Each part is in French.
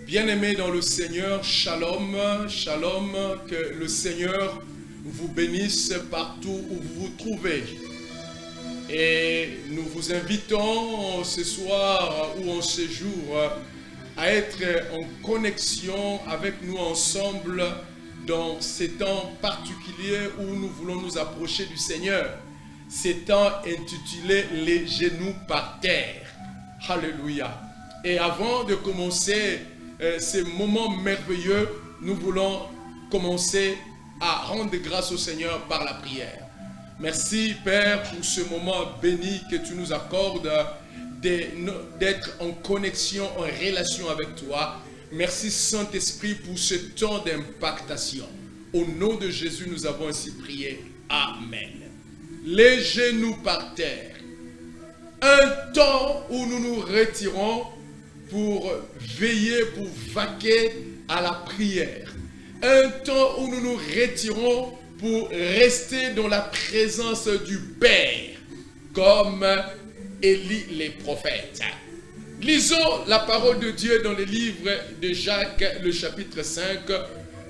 Bien-aimés dans le Seigneur, shalom, shalom, que le Seigneur vous bénisse partout où vous vous trouvez. Et nous vous invitons ce soir ou en ce jour à être en connexion avec nous ensemble dans ces temps particuliers où nous voulons nous approcher du Seigneur. Ces temps intitulés « Les genoux par terre ». Alléluia. Et avant de commencer ces moments merveilleux, nous voulons commencer à rendre grâce au Seigneur par la prière. Merci Père pour ce moment béni que tu nous accordes d'être en connexion, en relation avec toi. Merci Saint-Esprit pour ce temps d'impactation. Au nom de Jésus, nous avons ainsi prié. Amen. Les genoux par terre. Un temps où nous nous retirons pour veiller, pour vaquer à la prière. Un temps où nous nous retirons pour rester dans la présence du Père, comme Élie les prophètes. Lisons la parole de Dieu dans le livre de Jacques, le chapitre 5,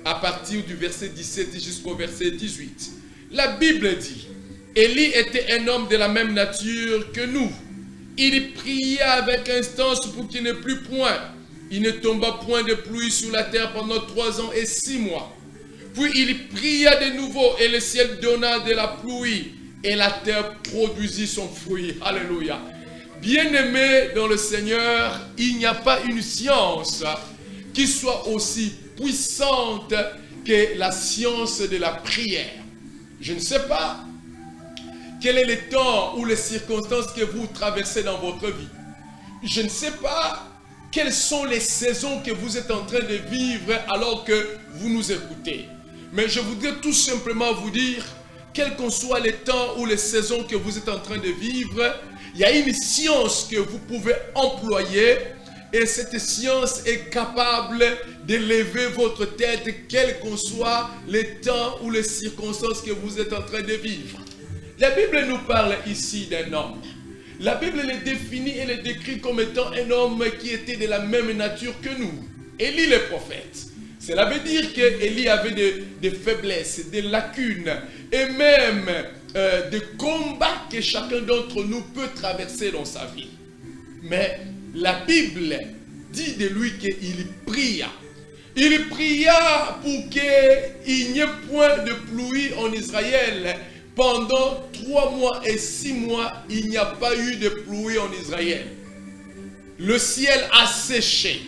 à partir du verset 17 jusqu'au verset 18. La Bible dit, Élie était un homme de la même nature que nous. Il pria avec instance pour qu'il n'ait plus point. Il ne tomba point de pluie sur la terre pendant 3 ans et 6 mois. Puis il pria de nouveau et le ciel donna de la pluie et la terre produisit son fruit. Alléluia. Bien-aimés dans le Seigneur, il n'y a pas une science qui soit aussi puissante que la science de la prière. Je ne sais pas quel est le temps ou les circonstances que vous traversez dans votre vie. Je ne sais pas quelles sont les saisons que vous êtes en train de vivre alors que vous nous écoutez. Mais je voudrais tout simplement vous dire, quels qu'en soient les temps ou les saisons que vous êtes en train de vivre, il y a une science que vous pouvez employer et cette science est capable d'élever votre tête, quels qu'en soient les temps ou les circonstances que vous êtes en train de vivre. La Bible nous parle ici d'un homme. La Bible le définit et le décrit comme étant un homme qui était de la même nature que nous. Élie le prophète. Cela veut dire qu'Élie avait des faiblesses, des lacunes et même des combats que chacun d'entre nous peut traverser dans sa vie. Mais la Bible dit de lui qu'il pria. Il pria pour qu'il n'y ait point de pluie en Israël. Pendant 3 mois et 6 mois, il n'y a pas eu de pluie en Israël. Le ciel a séché.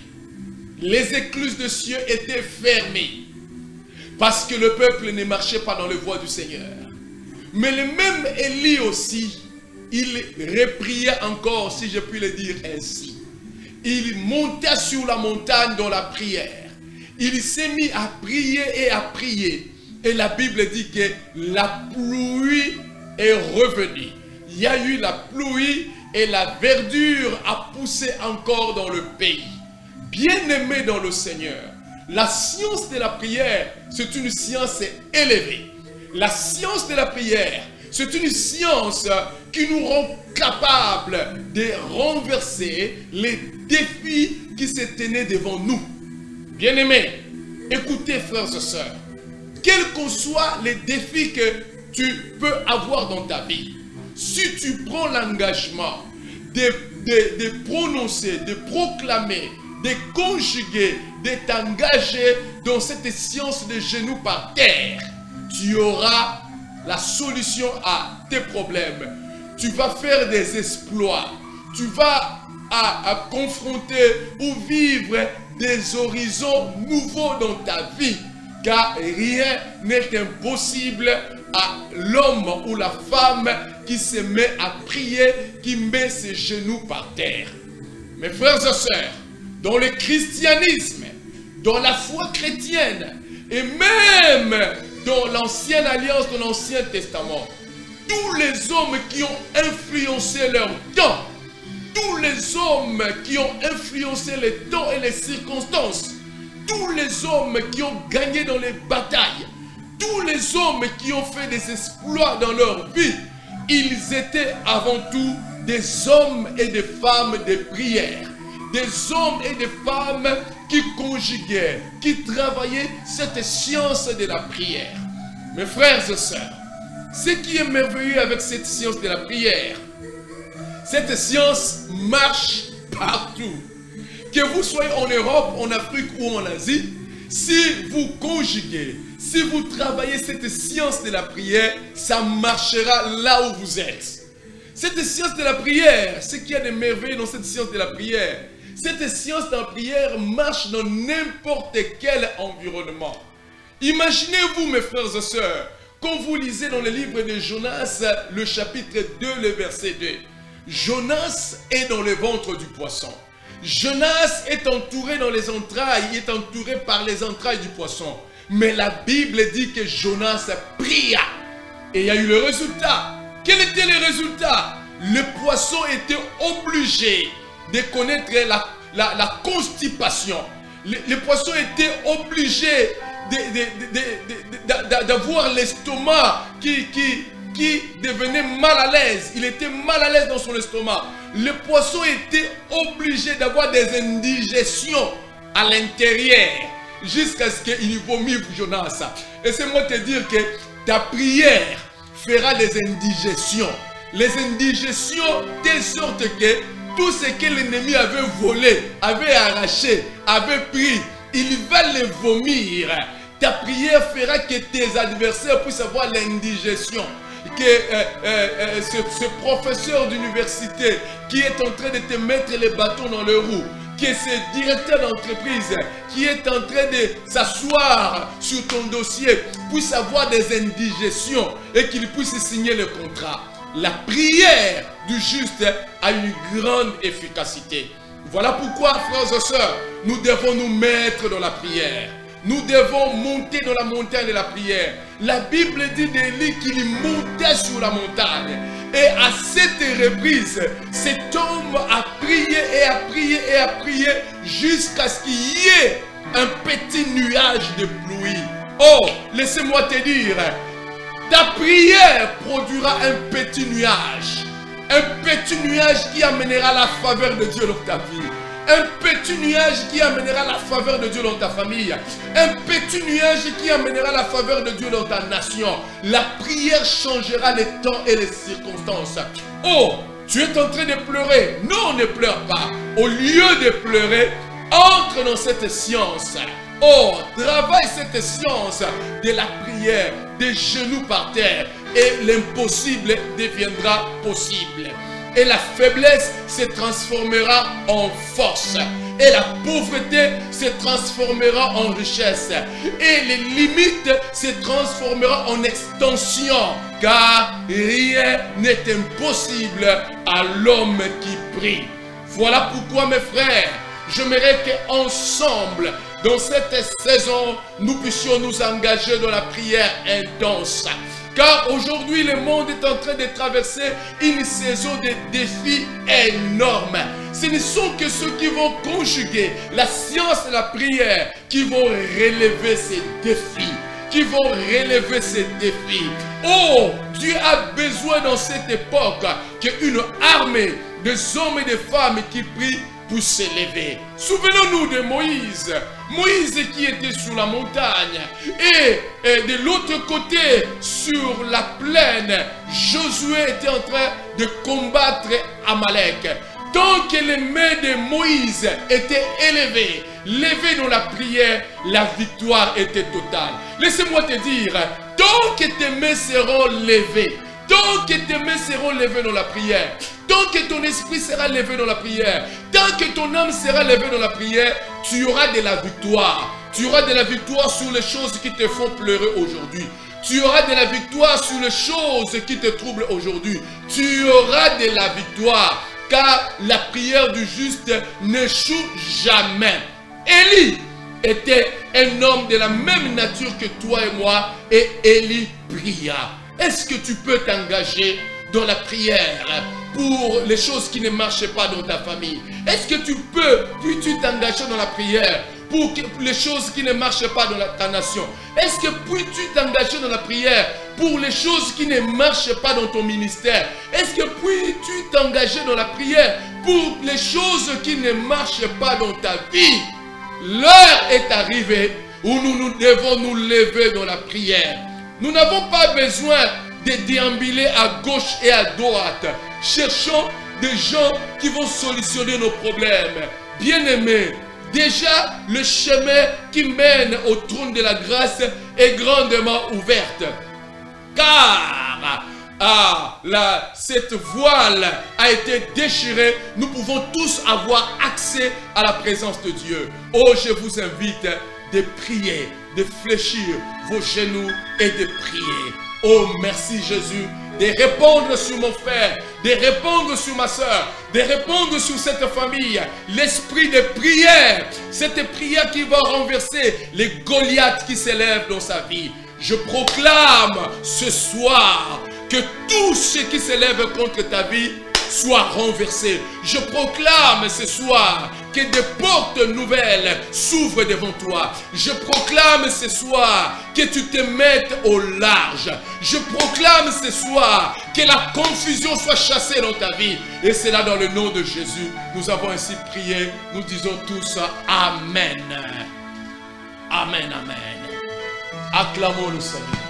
Les écluses de cieux étaient fermées. Parce que le peuple ne marchait pas dans les voies du Seigneur. Mais le même Élie aussi, il repria encore, si je puis le dire ainsi. Il monta sur la montagne dans la prière. Il s'est mis à prier et à prier. Et la Bible dit que la pluie est revenue. Il y a eu la pluie et la verdure a poussé encore dans le pays. Bien-aimés dans le Seigneur, la science de la prière, c'est une science élevée. La science de la prière, c'est une science qui nous rend capables de renverser les défis qui se tenaient devant nous. Bien-aimés, écoutez frères et sœurs. Quels qu'en soient les défis que tu peux avoir dans ta vie, si tu prends l'engagement de prononcer, de proclamer, de conjuguer, de t'engager dans cette science de genoux par terre, tu auras la solution à tes problèmes. Tu vas faire des exploits. Tu vas à confronter ou vivre des horizons nouveaux dans ta vie. Car rien n'est impossible à l'homme ou la femme qui se met à prier, qui met ses genoux par terre. Mes frères et sœurs, dans le christianisme, dans la foi chrétienne, et même dans l'ancienne alliance, dans l'Ancien Testament, tous les hommes qui ont influencé leur temps, tous les hommes qui ont influencé les temps et les circonstances, tous les hommes qui ont gagné dans les batailles, tous les hommes qui ont fait des exploits dans leur vie, ils étaient avant tout des hommes et des femmes de prière. Des hommes et des femmes qui conjuguaient, qui travaillaient cette science de la prière. Mes frères et sœurs, ce qui est merveilleux avec cette science de la prière, cette science marche partout. Que vous soyez en Europe, en Afrique ou en Asie, si vous conjuguez, si vous travaillez cette science de la prière, ça marchera là où vous êtes. Cette science de la prière, ce qu'il y a de merveilleux dans cette science de la prière, cette science de la prière marche dans n'importe quel environnement. Imaginez-vous, mes frères et sœurs, quand vous lisez dans le livre de Jonas, le chapitre 2, le verset 2, Jonas est dans le ventre du poisson. Jonas est entouré dans les entrailles, il est entouré par les entrailles du poisson. Mais la Bible dit que Jonas pria. Et il y a eu le résultat. Quel était le résultat? Le poisson était obligé de connaître la constipation. Le poisson était obligé d'avoir l'estomac qui devenait mal à l'aise. Il était mal à l'aise dans son estomac. Le poisson était obligé d'avoir des indigestions à l'intérieur jusqu'à ce qu'il vomisse Jonas. Et c'est moi te dire que ta prière fera les indigestions. Les indigestions telle sorte que tout ce que l'ennemi avait volé, avait arraché, avait pris, il va les vomir. Ta prière fera que tes adversaires puissent avoir l'indigestion. Que ce professeur d'université qui est en train de te mettre les bâtons dans le roue, que ce directeur d'entreprise qui est en train de s'asseoir sur ton dossier puisse avoir des indigestions et qu'il puisse signer le contrat. La prière du juste a une grande efficacité. Voilà pourquoi, frères et sœurs, nous devons nous mettre dans la prière. Nous devons monter dans la montagne de la prière. La Bible dit d'Élie qu'il montait sur la montagne. Et à cette reprise, cet homme a prié et a prié et a prié jusqu'à ce qu'il y ait un petit nuage de pluie. Oh, laissez-moi te dire, ta prière produira un petit nuage. Un petit nuage qui amènera la faveur de Dieu dans ta vie. Un petit nuage qui amènera la faveur de Dieu dans ta famille. Un petit nuage qui amènera la faveur de Dieu dans ta nation. La prière changera les temps et les circonstances. Oh, tu es en train de pleurer. Non, ne pleure pas. Au lieu de pleurer, entre dans cette science. Oh, travaille cette science de la prière, des genoux par terre. Et l'impossible deviendra possible. Et la faiblesse se transformera en force. Et la pauvreté se transformera en richesse. Et les limites se transformeront en extension. Car rien n'est impossible à l'homme qui prie. Voilà pourquoi, mes frères, j'aimerais qu'ensemble, dans cette saison, nous puissions nous engager dans la prière intense. Car aujourd'hui, le monde est en train de traverser une saison de défis énormes. Ce ne sont que ceux qui vont conjuguer la science et la prière qui vont relever ces défis. Oh, Dieu a besoin dans cette époque qu'une armée des hommes et des femmes qui prient pour s'élever. Souvenons-nous de Moïse. Moïse qui était sur la montagne et de l'autre côté sur la plaine, Josué était en train de combattre Amalek. Tant que les mains de Moïse étaient élevées dans la prière, la victoire était totale. Laissez-moi te dire, tant que tes mains seront levées, tant que tes mains seront levées dans la prière, tant que ton esprit sera levé dans la prière, tant que ton âme sera levée dans la prière, tu auras de la victoire. Tu auras de la victoire sur les choses qui te font pleurer aujourd'hui. Tu auras de la victoire sur les choses qui te troublent aujourd'hui. Tu auras de la victoire, car la prière du juste n'échoue jamais. Élie était un homme de la même nature que toi et moi, et Élie pria. Est-ce que tu peux t'engager dans la prière pour les choses qui ne marchent pas dans ta famille? Est-ce que tu peux t'engager dans la prière pour les choses qui ne marchent pas dans ta nation? Est-ce que puis-tu t'engager dans la prière pour les choses qui ne marchent pas dans ton ministère? Est-ce que puis-tu t'engager dans la prière pour les choses qui ne marchent pas dans ta vie? L'heure est arrivé où nous devons nous lever dans la prière. Nous n'avons pas besoin de déambuler à gauche et à droite. Cherchons des gens qui vont solutionner nos problèmes. Bien-aimés, déjà le chemin qui mène au trône de la grâce est grandement ouverte. Car cette voile a été déchirée, nous pouvons tous avoir accès à la présence de Dieu. Oh, je vous invite de prier, de fléchir vos genoux et de prier. Oh, merci Jésus, de répondre sur mon frère, de répondre sur ma soeur, de répondre sur cette famille. L'esprit de prière, cette prière qui va renverser les Goliaths qui s'élèvent dans sa vie. Je proclame ce soir que tout ce qui s'élève contre ta vie soit renversé. Je proclame ce soir que des portes nouvelles s'ouvrent devant toi. Je proclame ce soir que tu te mettes au large. Je proclame ce soir que la confusion soit chassée dans ta vie. Et c'est là dans le nom de Jésus. Nous avons ainsi prié. Nous disons tous Amen. Amen, amen. Acclamons le Seigneur.